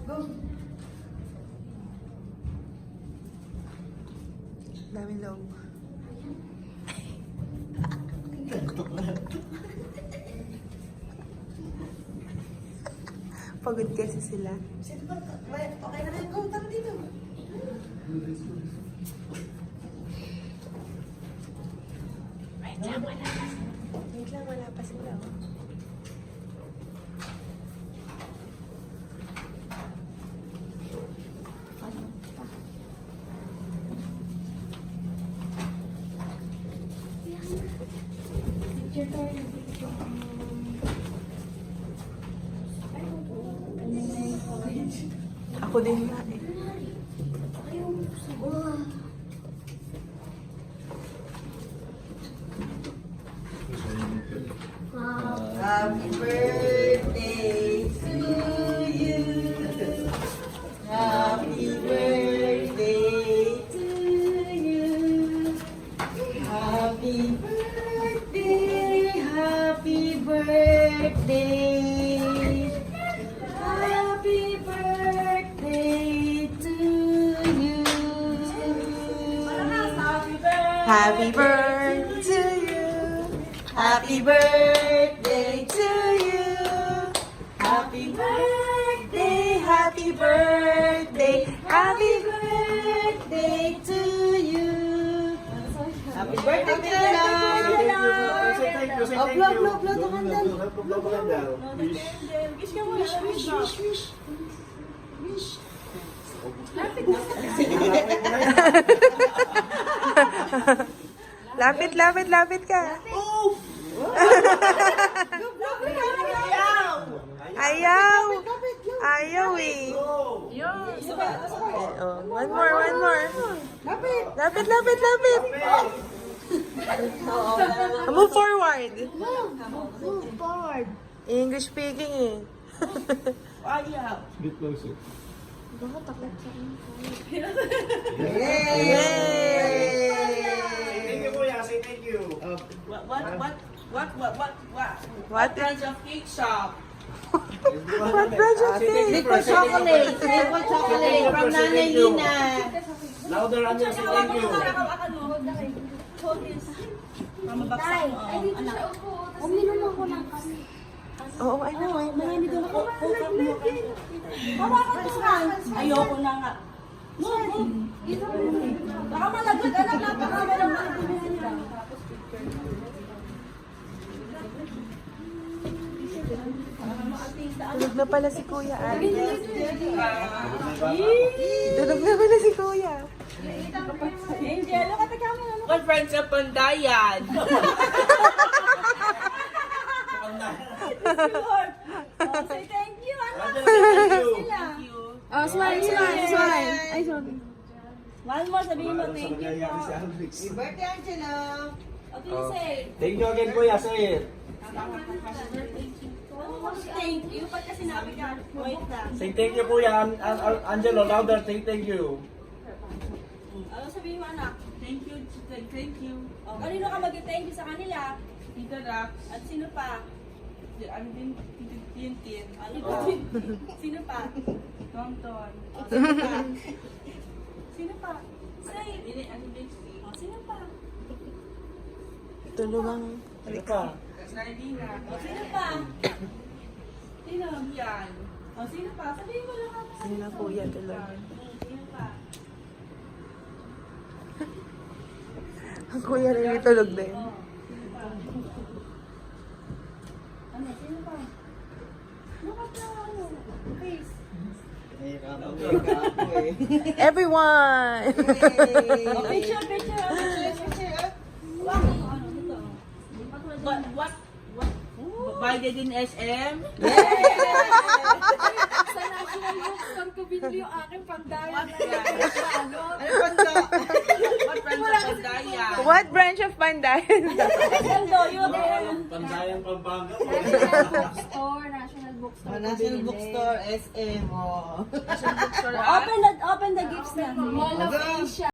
Go. Dami loob. Pagod kasi sila. Sino ba? Okay na rin. Go, tara dito. Wait lang, wala pa. Wait lang, wala pa sila. Ako din nga eh. Happy birthday to you. Happy birthday to you. Happy birthday, happy birthday. Happy birthday to you. Happy birthday to you. Happy birthday to you. Happy birthday, happy birthday, happy birthday to you. Happy birthday to you. Oh, blow, blow, blow the candle. Wish ka mo. Wish, wish, wish, wish. Wish. Lapit, lapit, lapit ka. Ayaw. Ayaw eh. Oh, one more, one more. Lapit. Lapit, lapit, lapit. Move forward. Move forward. English speaking eh. Ayaw. Bit closer. Yay! Thank you, Kuya. Say thank you. What? Branch of cake shop. What branch of cake? Liquid chocolate. Liquid chocolate from Nanay Lina. Louder, Angel. Say thank you. Uminom ako ng kasi. Oo, I know. Marami doon ako. Hawakan ko nga. Ayoko na nga. Baka malagod, anak, napakawala ng Tulog na pala si Kuya Ari. Tulog na pala si Kuya. Angel, look at the camera. What friends sa Pandayan? Say thank you, anak. Thank you. Oh, smile, smile, smile. Ay, sorry. One more, sabihin mo thank you. Happy birthday, Angelo. What do you say? Thank you again, Kuya. Say it. Thank you. Pagka sinabi ka, wait lang. Say thank you, Kuya. Angelo, louder. Say thank you. Ano sabihin mo, anak? Thank you, thank you. Oh, kanino ka mag-thank you sa kanila? Tita Dax. At sino pa? Ano din? Tintin. Ano pa? Sino pa? Tonton. Oh, sino pa? Sino pa? Say. Ano din? Oh, sino pa? Tulog ang... Ano pa? Nardina. Oh, sino pa? Sino? Yan. Oh, sino pa? Sabihin mo lang. Sino na Kuya tulog? Sino pa? Ang Kuya rin tulog din. Oh, sino pa? Ano, sino pa? Look at the face. Everyone! Oh, picture, picture. Wow. Ano ito? What? Biden in SM? Sa National Bookstore ko binili yung aking pandayan. Ano panda? What branch of Pandaya? What branch of Pandayan? Hello, yun. Pandayang Pampanga. National Bookstore, National Bookstore. National Bookstore, SM. Open the gifts na. Mall of Asia.